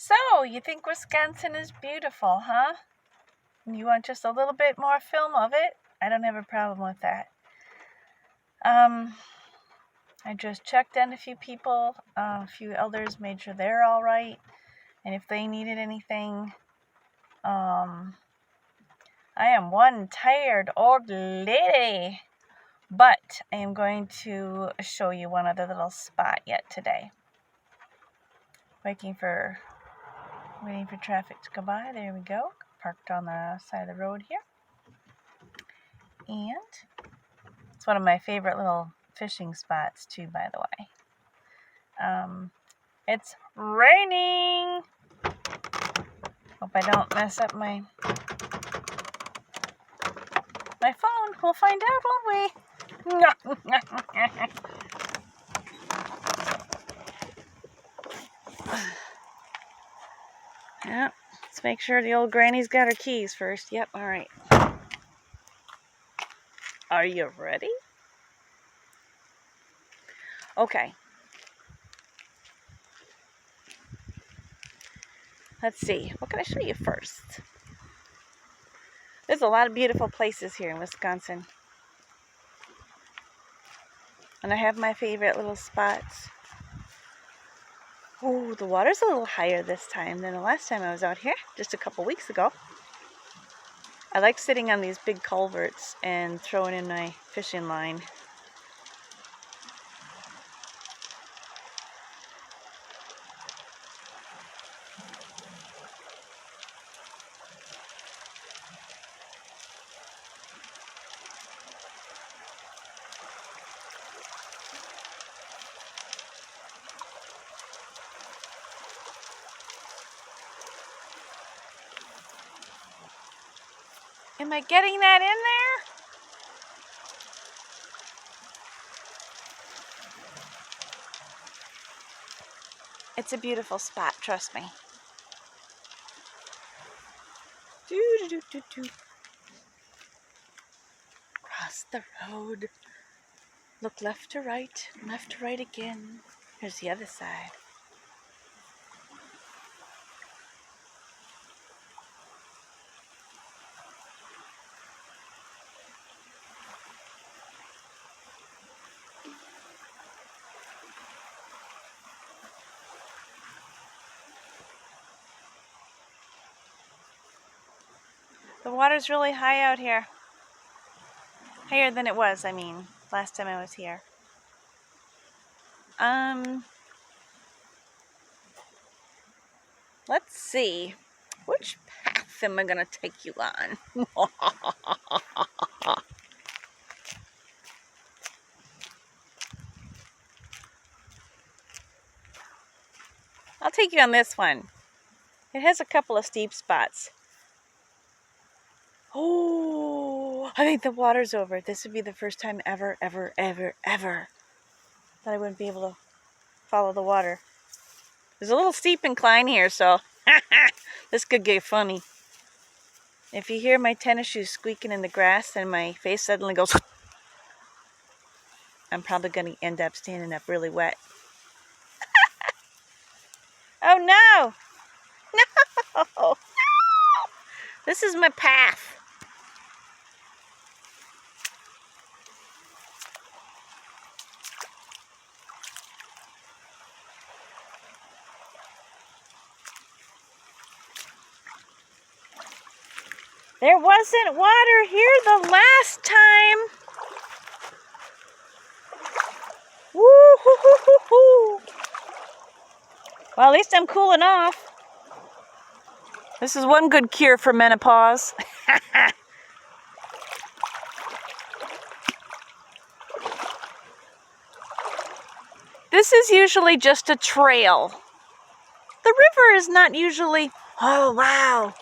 So, you think Wisconsin is beautiful, huh? You want just a little bit more film of it? I don't have a problem with that. I just checked on a few people, a few elders, made sure they're all right, and if they needed anything. I am one tired old lady, but I am going to show you one other little spot yet today. Waiting for traffic to go by. There we go. Parked on the side of the road here. And it's one of my favorite little fishing spots too, by the way. It's raining. Hope I don't mess up my phone. We'll find out, won't we? Yeah, let's make sure the old granny's got her keys first. Yep, all right. Are you ready? Okay. Let's see. What can I show you first? There's a lot of beautiful places here in Wisconsin. And I have my favorite little spots. Oh, the water's a little higher this time than the last time I was out here, just a couple weeks ago. I like sitting on these big culverts and throwing in my fishing line. Am I getting that in there? It's a beautiful spot, trust me. Cross the road. Look left to right again. Here's the other side. The water's really high out here. Higher than it was, I mean, last time I was here. Let's see. Which path am I going to take you on? I'll take you on this one. It has a couple of steep spots. Oh, I think the water's over. This would be the first time ever that I wouldn't be able to follow the water. There's a little steep incline here, so this could get funny. If you hear my tennis shoes squeaking in the grass and my face suddenly goes, I'm probably going to end up standing up really wet. Oh no! No! This is my path. There wasn't water here the last time. Woo-hoo-hoo-hoo-hoo. Well, at least I'm cooling off. This is one good cure for menopause. This is usually just a trail. The river is not usually, oh wow.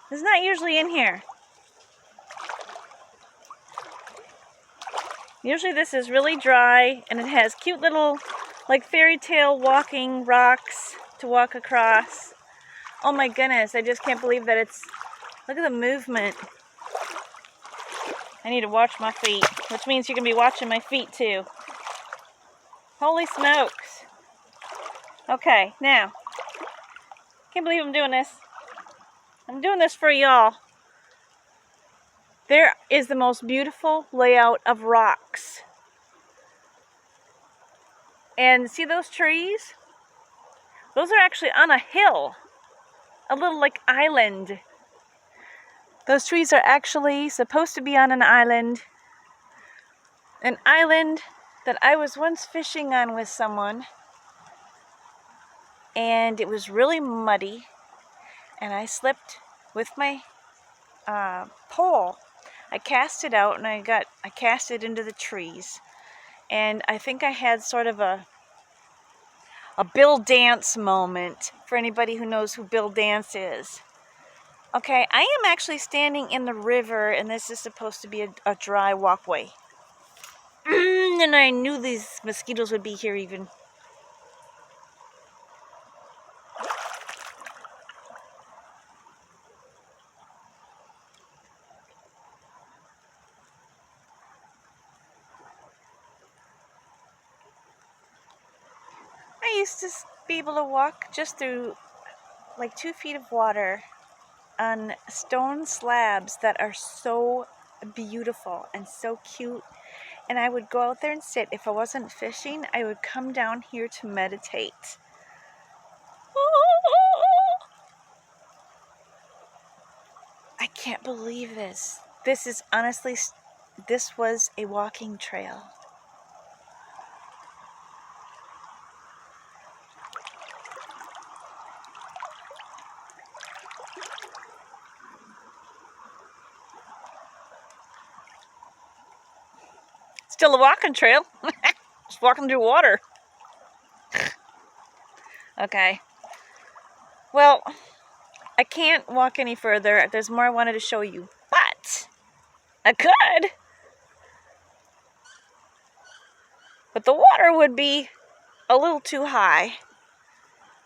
It's not usually in here. Usually this is really dry and it has cute little like fairy tale walking rocks to walk across. Oh my goodness, I just can't believe that it's, look at the movement. I need to watch my feet, which means you can be watching my feet too. Holy smokes. Okay, now, Can't believe I'm doing this. I'm doing this for y'all. There is the most beautiful layout of rocks. And see those trees? Those are actually on a hill. A little like island. Those trees are actually supposed to be on an island. An island that I was once fishing on with someone. And it was really muddy. And I slipped with my pole. I cast it out and I cast it into the trees. And I think I had sort of a Bill Dance moment for anybody who knows who Bill Dance is. Okay, I am actually standing in the river and this is supposed to be a dry walkway. And I knew these mosquitoes would be here even. I used to be able to walk just through like 2 feet of water on stone slabs that are so beautiful and so cute. And I would go out there and sit. If I wasn't fishing, I would come down here to meditate. I can't believe this. This is honestly, this was a walking trail. Still a walking trail. Just walking through water. Okay. Well, I can't walk any further. There's more I wanted to show you. But I could. But the water would be a little too high.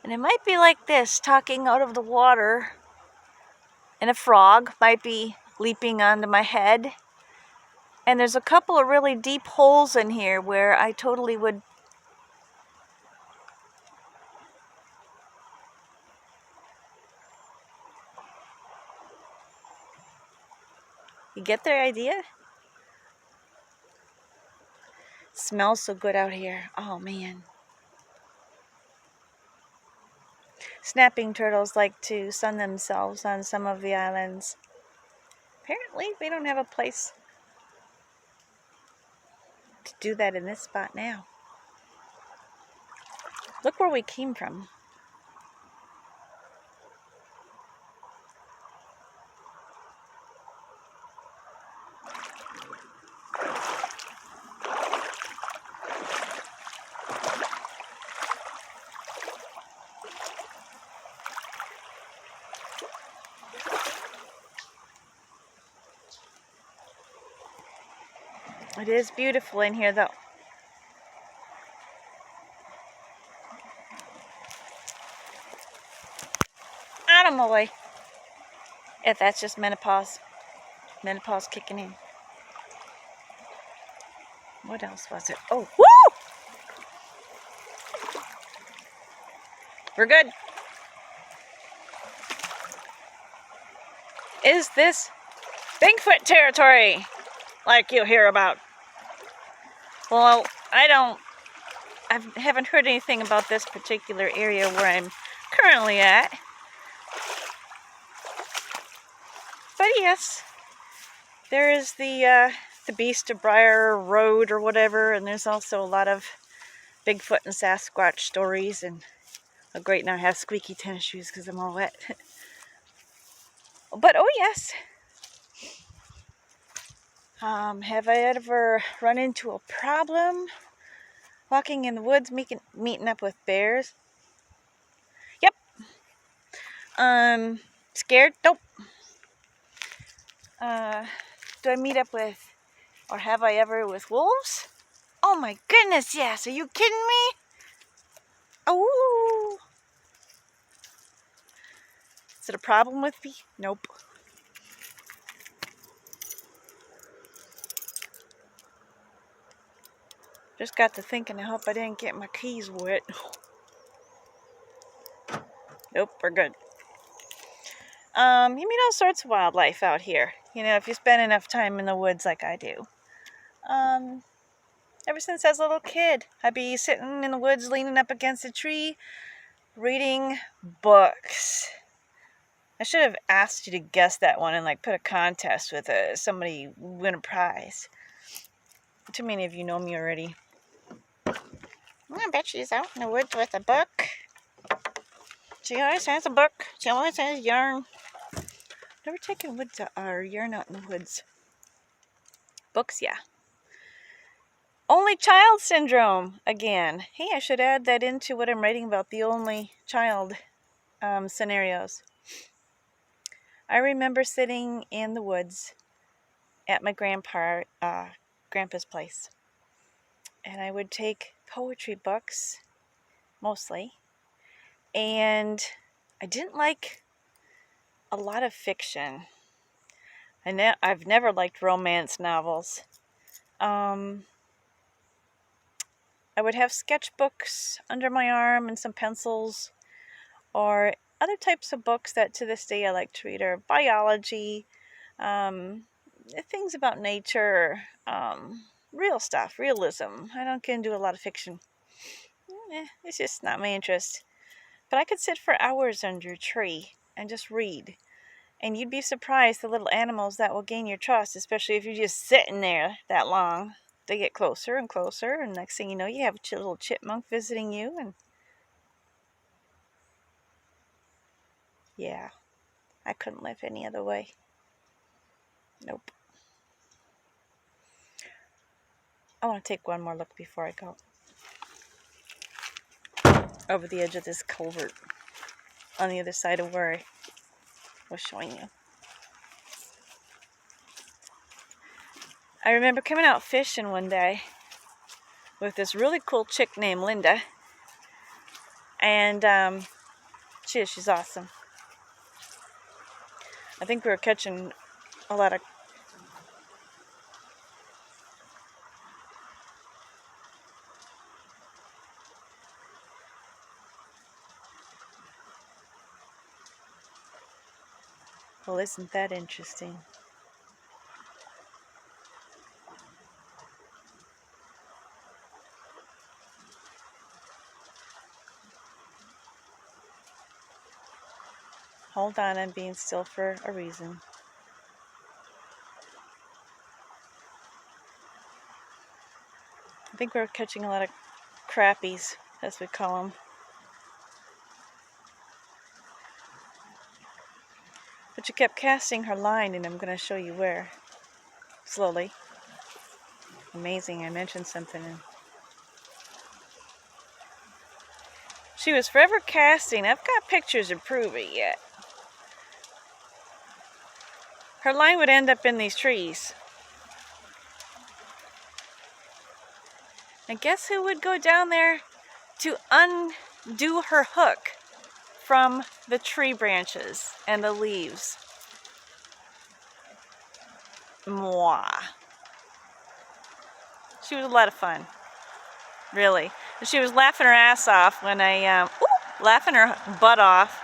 And it might be like this, talking out of the water. And a frog might be leaping onto my head. And there's a couple of really deep holes in here where I totally would... You get the idea? Smells so good out here. Oh, man. Snapping turtles like to sun themselves on some of the islands. Apparently, we don't have a place to do that in this spot now. Look where we came from. It is beautiful in here, though. Out of my way. If that's just menopause. Menopause kicking in. What else was it? Oh, woo! We're good. Is this Bigfoot territory like you'll hear about? Well, I haven't heard anything about this particular area where I'm currently at. But yes, there is the Beast of Briar Road or whatever, and there's also a lot of Bigfoot and Sasquatch stories. And oh, great, now I have squeaky tennis shoes because I'm all wet. But oh yes, have I ever run into a problem walking in the woods, meeting up with bears? Yep. Scared? Nope. Do I meet up with, or have I ever with wolves? Oh my goodness, yes. Are you kidding me? Oh. Is it a problem with me? Nope. Just got to thinking, I hope I didn't get my keys wet. Nope, we're good. You meet all sorts of wildlife out here. You know, if you spend enough time in the woods like I do. Ever since I was a little kid, I'd be sitting in the woods leaning up against a tree, reading books. I should have asked you to guess that one and like put a contest with somebody win a prize. Too many of you know me already. I bet she's out in the woods with a book. She always has a book. She always has yarn. Never taken woods or yarn out in the woods. Books, yeah. Only child syndrome again. Hey, I should add that into what I'm writing about the only child scenarios. I remember sitting in the woods at my grandpa's place, and I would take poetry books mostly, and I didn't like a lot of fiction. I've never liked romance novels. I would have sketchbooks under my arm and some pencils, or other types of books that to this day I like to read are biology, things about nature, real stuff, realism. I don't get into a lot of fiction. It's just not my interest. But I could sit for hours under a tree and just read. And you'd be surprised the little animals that will gain your trust, especially if you're just sitting there that long. They get closer and closer, and next thing you know, you have a little chipmunk visiting you, and yeah, I couldn't live any other way. Nope. I want to take one more look before I go. Over the edge of this culvert on the other side of where I was showing you. I remember coming out fishing one day with this really cool chick named Linda. And she's awesome. I think we were catching a lot of... Well, isn't that interesting? Hold on, I'm being still for a reason. I think we're catching a lot of crappies, as we call them. But she kept casting her line, and I'm going to show you where. Slowly. Amazing, I mentioned something. She was forever casting. I've got pictures to prove it yet. Her line would end up in these trees. And guess who would go down there to undo her hook from the tree branches and the leaves? Moi. She was a lot of fun. Really. She was laughing her ass off when laughing her butt off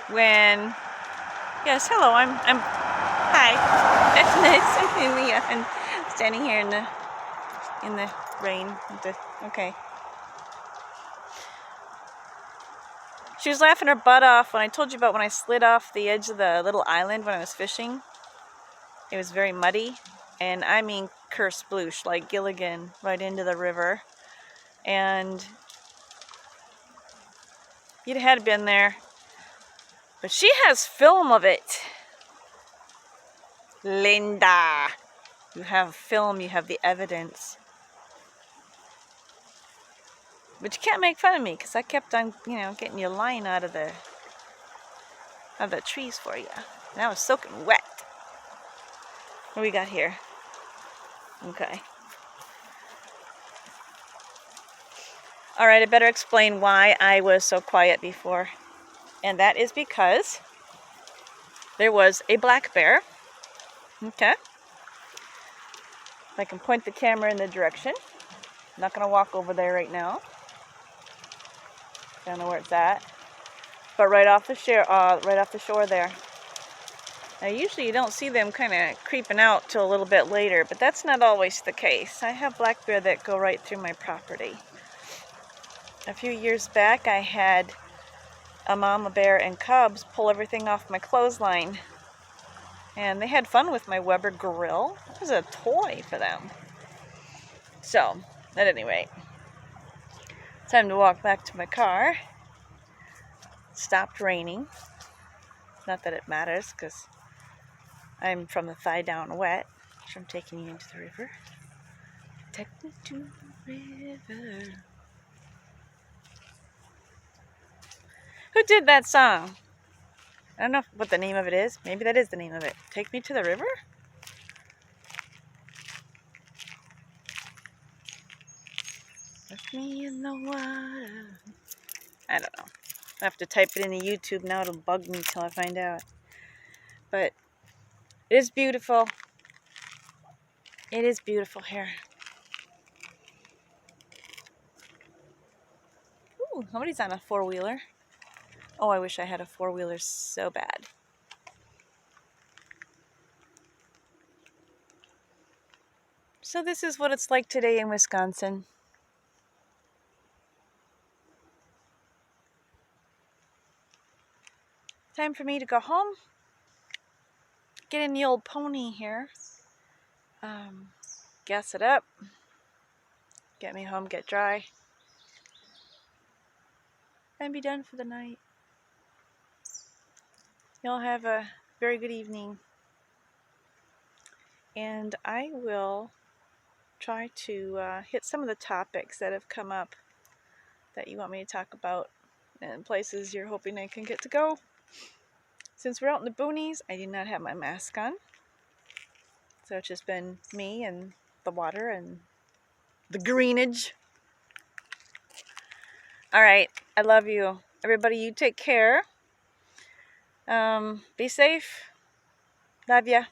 when... Yes, hello, I'm hi. It's nice. I'm standing here in the rain. Okay. She was laughing her butt off when I told you about when I slid off the edge of the little island when I was fishing. It was very muddy, and I mean curse sploosh, like Gilligan, right into the river. And you'd had been there. But she has film of it. Linda. You have film, you have the evidence. But you can't make fun of me, because I kept on, getting your line out of the trees for you. And I was soaking wet. What do we got here? Okay. Alright, I better explain why I was so quiet before. And that is because there was a black bear. Okay. If I can point the camera in the direction. I'm not going to walk over there right now. Don't know where it's at. but right off the shore there. Now usually you don't see them kind of creeping out till a little bit later, but that's not always the case. I have black bear that go right through my property. A few years back I had a mama bear and cubs pull everything off my clothesline. And they had fun with my Weber grill. It was a toy for them. So, at any rate, time to walk back to my car. It stopped raining. Not that it matters, because I'm from the thigh down wet. So I'm taking you into the river. Take me to the river. Who did that song? I don't know what the name of it is. Maybe that is the name of it. Take me to the river? Left me in the water. I don't know. I have to type it into YouTube now. It'll bug me till I find out. But it is beautiful. It is beautiful here. Ooh, somebody's on a four-wheeler. Oh, I wish I had a four-wheeler so bad. So this is what it's like today in Wisconsin. Time for me to go home. Get in the old pony here. Gas it up. Get me home, get dry. And be done for the night. Y'all have a very good evening. And I will try to hit some of the topics that have come up that you want me to talk about and places you're hoping I can get to go. Since we're out in the boonies, I did not have my mask on. So it's just been me and the water and the greenage. Alright, I love you. Everybody, you take care. Be safe. Love ya.